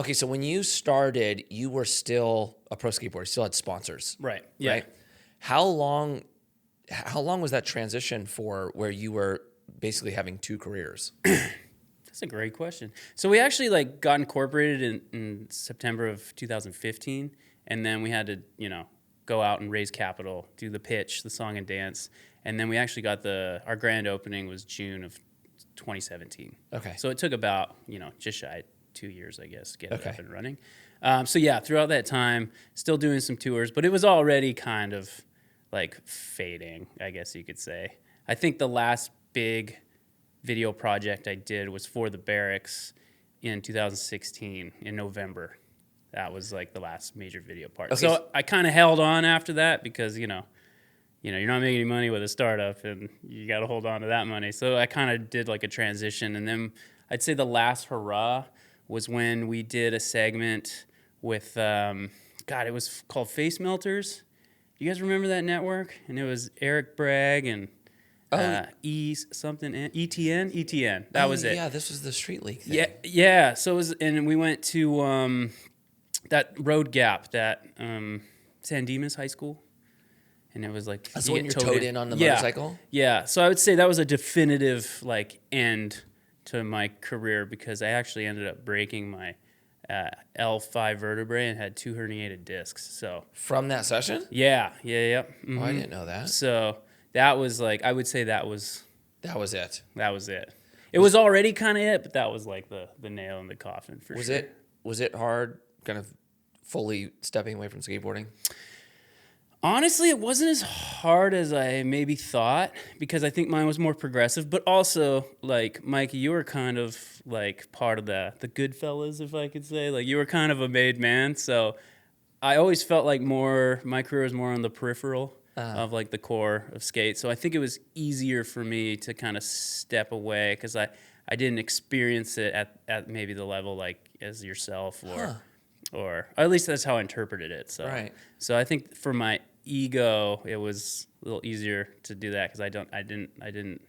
Okay, so when you started, you were still a pro skateboarder, still had sponsors. Right. Yeah. Right? How long was that transition for where you were basically having two careers? That's a great question. So we actually like got incorporated in September of 2015, and then we had to, go out and raise capital, do the pitch, the song and dance, and then we actually got our grand opening was June of 2017. Okay. So it took about, just shy 2 years, I guess, to get it Okay. up and running. So yeah, throughout that time, still doing some tours, but it was already kind of like fading, I guess you could say. I think the last big video project I did was for the Barracks in 2016 in November. That was like the last major video part. Okay. So I kind of held on after that because, you're not making any money with a startup and you got to hold on to that money. So I kind of did like a transition. And then I'd say the last hurrah was when we did a segment with, it was called Face Melters. You guys remember that network? And it was Eric Bragg and ETN. That was it. Yeah, this was the Street League thing. Yeah, yeah. So it was, and we went to that Road Gap, that San Dimas High School, and it was like That's when you're towed in on the motorcycle? Yeah. So I would say that was a definitive like end to my career because I actually ended up breaking my L5 vertebrae and had 2 herniated discs. So From that session? yeah. Mm-hmm. Oh, I didn't know that. So that was like, I would say that was it. It was already kind of it, but that was like the nail in the coffin for sure. Was it hard kind of fully stepping away from skateboarding? Honestly, it wasn't as hard as I maybe thought because I think mine was more progressive, but also like Mikey, you were kind of like part of the good fellas, if I could say. Like you were kind of a made man, so I always felt like my career was more on the peripheral of like the core of skate. So I think it was easier for me to kind of step away because I didn't experience it at maybe the level like as yourself or at least that's how I interpreted it. So Right. So I think for my ego, it was a little easier to do that because I didn't.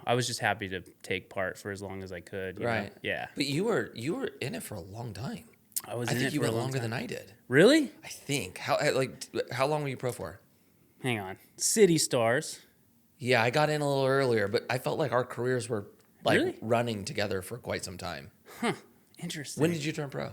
I was just happy to take part for as long as I could. Right. Know? Yeah. But you were in it for a long time. I was. I in think it you for went a long longer time. than I did. Really? I think. How long were you pro for? Hang on. City Stars. Yeah, I got in a little earlier, but I felt like our careers were like Really? running together for quite some time. Huh. Interesting. When did you turn pro?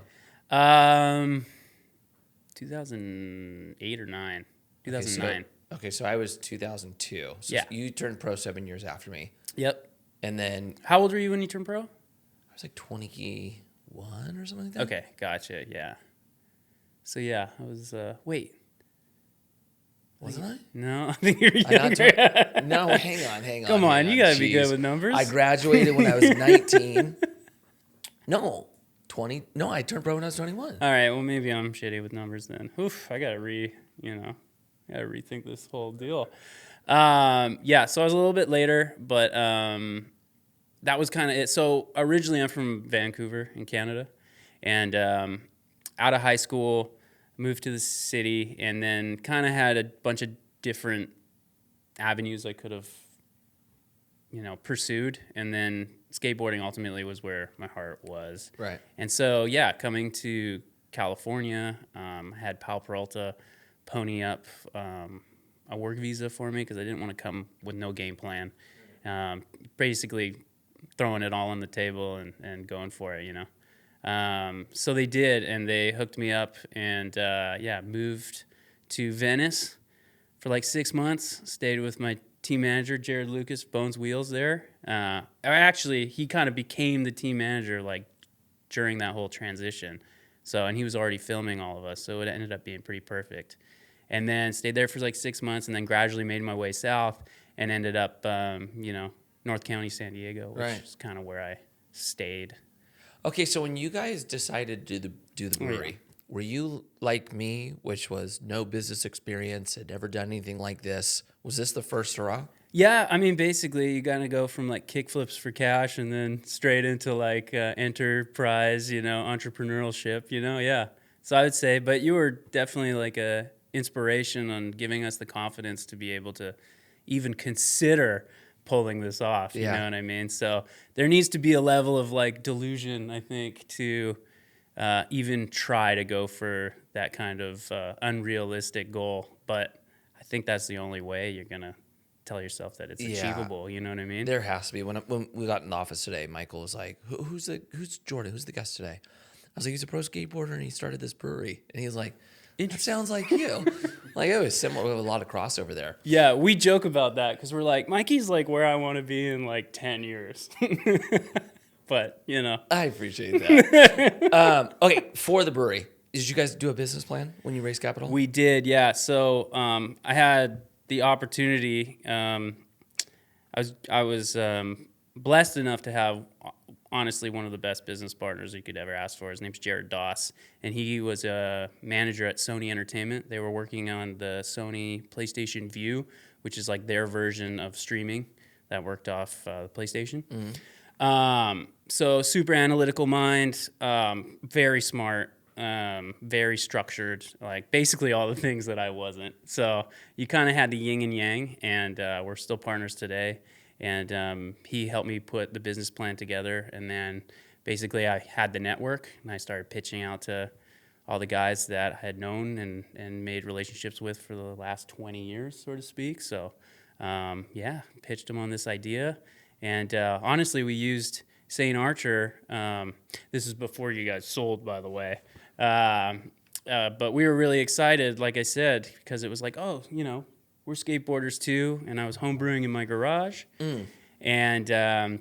2008 or 9. 2009. Okay, so I was 2002. So Yeah. you turned pro 7 years after me. Yep. And then How old were you when you turned pro? I was like 21 or something like that. Okay, gotcha. Yeah. So yeah, I was. Wait. Wasn't I? No, I think you're I not younger. No, hang on. Come on, you gotta be good Jeez. with numbers. I graduated when I was 19. No, 20. No, I turned pro when I was 21. All right, well maybe I'm shitty with numbers then. Oof, I gotta rethink this whole deal. Yeah, so I was a little bit later, but that was kind of it. So originally I'm from Vancouver in Canada, and out of high school, moved to the city, and then kind of had a bunch of different avenues I could have, pursued, and then skateboarding ultimately was where my heart was. Right. And so, yeah, coming to California, I had Pal Peralta pony up a work visa for me because I didn't want to come with no game plan. Basically throwing it all on the table and going for it, So they did, and they hooked me up and, moved to Venice for like 6 months, stayed with my team manager, Jared Lucas, Bones Wheels there. Actually, he kind of became the team manager like during that whole transition. So, and he was already filming all of us, so it ended up being pretty perfect. And then stayed there for like 6 months, and then gradually made my way south and ended up, North County, San Diego, which is kind of where I stayed. Okay, so when you guys decided to do the brewery, were you like me, which was no business experience, had never done anything like this? Was this the first hurrah? Yeah, I mean, basically, you gotta go from like kickflips for cash and then straight into like enterprise, entrepreneurship, yeah. So I would say, but you were definitely like a inspiration on giving us the confidence to be able to even consider pulling this off, you know what I mean? So there needs to be a level of like delusion, I think, to even try to go for that kind of unrealistic goal. But I think that's the only way you're going to tell yourself that it's achievable. You know what I mean? There has to be. When we got in the office today, Michael was like, who's Jordan? Who's the guest today? I was like, he's a pro skateboarder and he started this brewery. And he was like, that sounds like you. Like, it was similar. We have a lot of crossover there. Yeah, we joke about that because we're like, Mikey's like where I want to be in like 10 years. But, you know. I appreciate that. Okay, for the brewery, did you guys do a business plan when you raised capital? We did, yeah. So I had the opportunity. I was blessed enough to have, honestly, one of the best business partners you could ever ask for. His name's Jared Doss, and he was a manager at Sony Entertainment. They were working on the Sony PlayStation Vue, which is like their version of streaming that worked off the PlayStation. So super analytical mind, very smart, very structured, like basically all the things that I wasn't. So you kind of had the yin and yang, and we're still partners today. And he helped me put the business plan together, and then basically I had the network, and I started pitching out to all the guys that I had known and made relationships with for the last 20 years, so to speak. So pitched them on this idea. And honestly, we used St. Archer. This is before you guys sold, by the way. But we were really excited, like I said, because it was like, oh, you know, we're skateboarders too. And I was homebrewing in my garage. And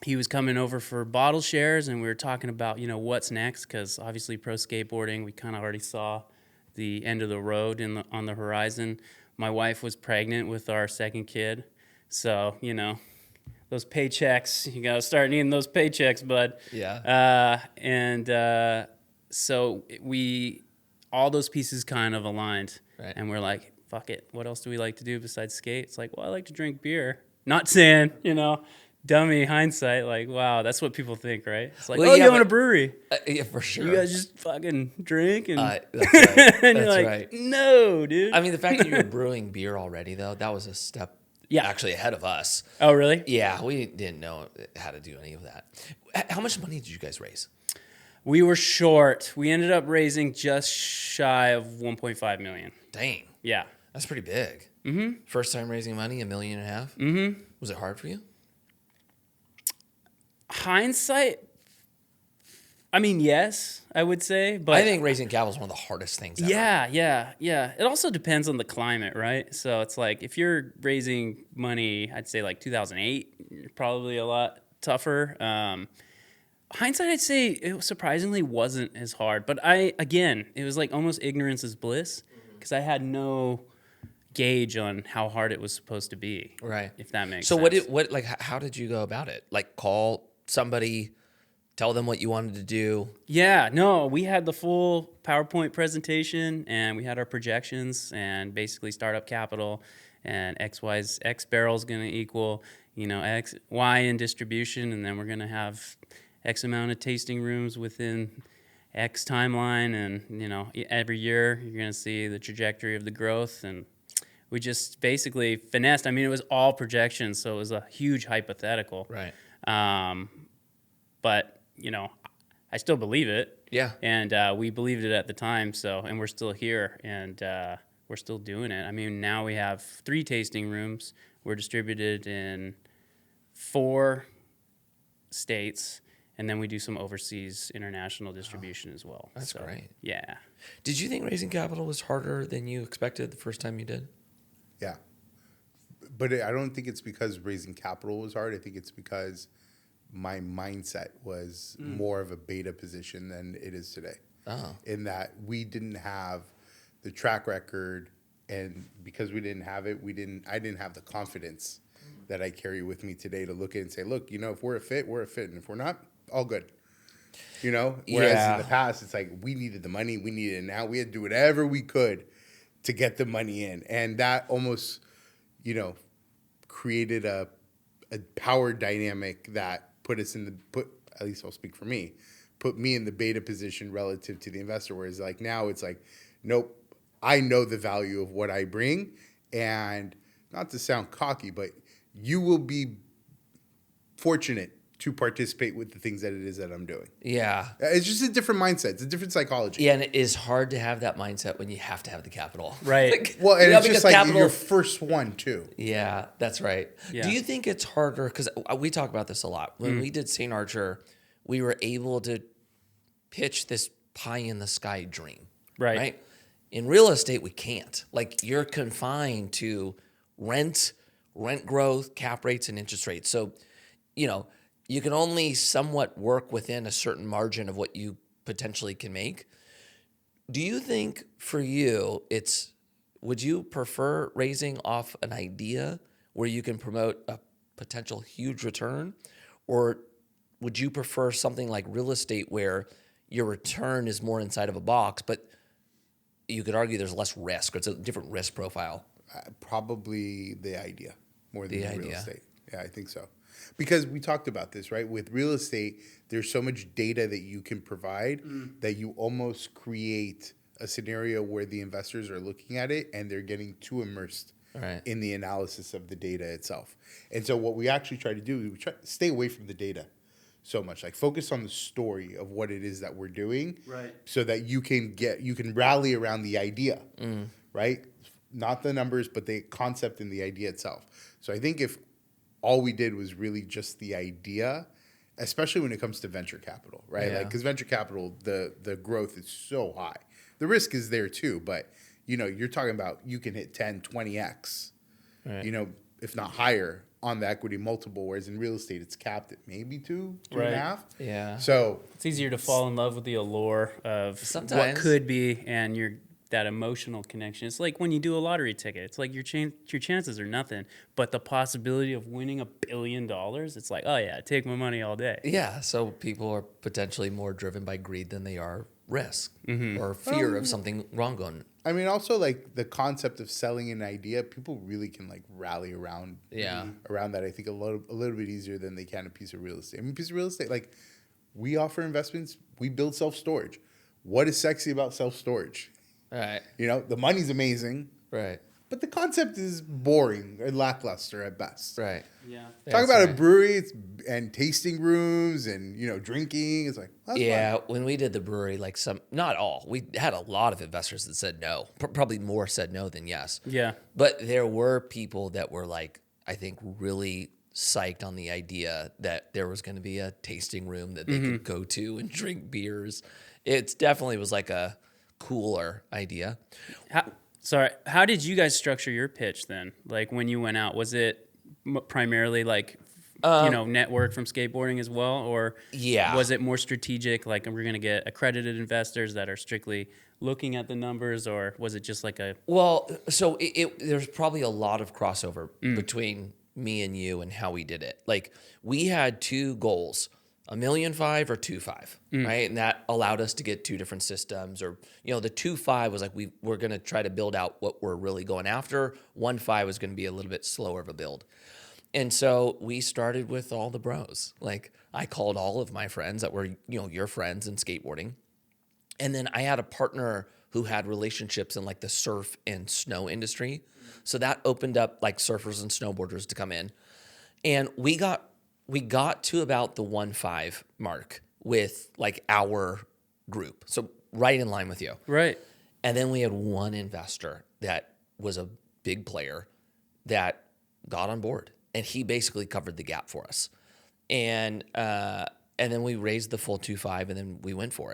he was coming over for bottle shares, and we were talking about, you know, what's next, because obviously pro skateboarding, we kind of already saw the end of the road on the horizon. My wife was pregnant with our second kid. So, you know, those paychecks, you got to start needing those paychecks, bud. Yeah. So all those pieces kind of aligned. Right. And we're like, fuck it. What else do we like to do besides skate? It's like, well, I like to drink beer. Not saying, you know, dummy hindsight, like, wow, that's what people think, right? It's like, you own a brewery. Yeah, for sure. You guys just fucking drink and that's right. and That's you're like, right. no, dude. I mean, the fact that you were brewing beer already, though, that was a step actually ahead of us. Oh, really? Yeah, we didn't know how to do any of that. How much money did you guys raise? We were short. We ended up raising just shy of 1.5 million. Dang. Yeah. That's pretty big. First time raising money, $1.5 million? Was it hard for you? Hindsight, I mean, yes, I would say. But I think raising capital is one of the hardest things ever. Yeah. It also depends on the climate, right? So it's like if you're raising money, I'd say like 2008, probably a lot tougher. Hindsight, I'd say it surprisingly wasn't as hard. But it was like almost ignorance is bliss, because I had no gauge on how hard it was supposed to be. Right. If that makes sense. So how did you go about it? Like call somebody, tell them what you wanted to do? Yeah, no, we had the full PowerPoint presentation, and we had our projections, and basically startup capital, and X barrel's going to equal, you know, X, Y in distribution, and then we're going to have X amount of tasting rooms within X timeline, and, you know, every year you're going to see the trajectory of the growth, and we just basically finessed. I mean, it was all projections, so it was a huge hypothetical. Right. But, you know, I still believe it. Yeah. And we believed it at the time, and we're still here, and we're still doing it. I mean, now we have 3 tasting rooms. We're distributed in 4 states, and then we do some overseas international distribution as well. That's great. Yeah. Did you think raising capital was harder than you expected the first time you did? Yeah. But I don't think it's because raising capital was hard. I think it's because my mindset was more of a beta position than it is today. Oh. In that we didn't have the track record, and because we didn't have it, I didn't have the confidence that I carry with me today to look at and say, look, you know, if we're a fit, we're a fit. And if we're not, all good. You know? Whereas in the past, it's like we needed the money, we needed it now. We had to do whatever we could to get the money in. And that almost, you know, created a power dynamic that at least I'll speak for me, put me in the beta position relative to the investor. Whereas like now it's like, nope, I know the value of what I bring. And not to sound cocky, but you will be fortunate to participate with the things that it is that I'm doing. Yeah. It's just a different mindset. It's a different psychology. Yeah, and it is hard to have that mindset when you have to have the capital. Right. Well, and it's just like capital, your first one too. Yeah, that's right. Yeah. Do you think it's harder? Because we talk about this a lot. When we did St. Archer, we were able to pitch this pie in the sky dream. Right. In real estate, we can't. Like, you're confined to rent growth, cap rates, and interest rates. So, you can only somewhat work within a certain margin of what you potentially can make. Do you think for you, would you prefer raising off an idea where you can promote a potential huge return? Or would you prefer something like real estate where your return is more inside of a box, but you could argue there's less risk, or it's a different risk profile? Probably the idea more than the real idea. estate. Yeah, I think so. Because we talked about this, right? With real estate, there's so much data that you can provide that you almost create a scenario where the investors are looking at it and they're getting too immersed in the analysis of the data itself. And so what we actually try to do is we try to stay away from the data so much, like focus on the story of what it is that we're doing, Right. so that you can rally around the idea, right? Not the numbers, but the concept and the idea itself. So I think if all we did was really just the idea, especially when it comes to venture capital, right? Yeah. Like, because venture capital, the growth is so high. The risk is there too, but you're talking about you can hit 10, 20x, if not higher on the equity multiple, whereas in real estate, it's capped at maybe two and a half. Yeah. So It's easier to fall in love with the allure of what Sometimes. could be and that emotional connection. It's like when you do a lottery ticket. It's like your chances are nothing, but the possibility of winning $1 billion, it's like, oh yeah, take my money all day. Yeah, so people are potentially more driven by greed than they are risk or fear of something wrong going. I mean, also like the concept of selling an idea, people really can like rally around that. I think a little bit easier than they can a piece of real estate. I mean, piece of real estate, like we offer investments, we build self-storage. What is sexy about self-storage? Right. The money's amazing, Right. but the concept is boring or lackluster at best. Right. Yeah. Talk about a brewery and tasting rooms and drinking. It's like, that's Yeah, fun. when we did the brewery, not all, we had a lot of investors that said no. Probably more said no than yes. Yeah. But there were people that were like, I think, really psyched on the idea that there was going to be a tasting room that they could go to and drink beers. It definitely was like a cooler idea. How did you guys structure your pitch then? Like when you went out, was it primarily like, network from skateboarding as well? Or was it more strategic? Like we're going to get accredited investors that are strictly looking at the numbers, or was it just like Well, so there's probably a lot of crossover between me and you and how we did it. Like we had two goals, $1.5 million or 2.5, right? And that allowed us to get two different systems. Or the 2.5 was like we're going to try to build out what we're really going after. 1.5 was going to be a little bit slower of a build. And so we started with all the bros. Like I called all of my friends that were your friends in skateboarding, and then I had a partner who had relationships in like the surf and snow industry. So that opened up like surfers and snowboarders to come in, and we got to about the 1.5 mark with like our group. So right in line with you. right? And then we had one investor that was a big player that got on board, and he basically covered the gap for us. And then we raised the full 2.5, and then we went for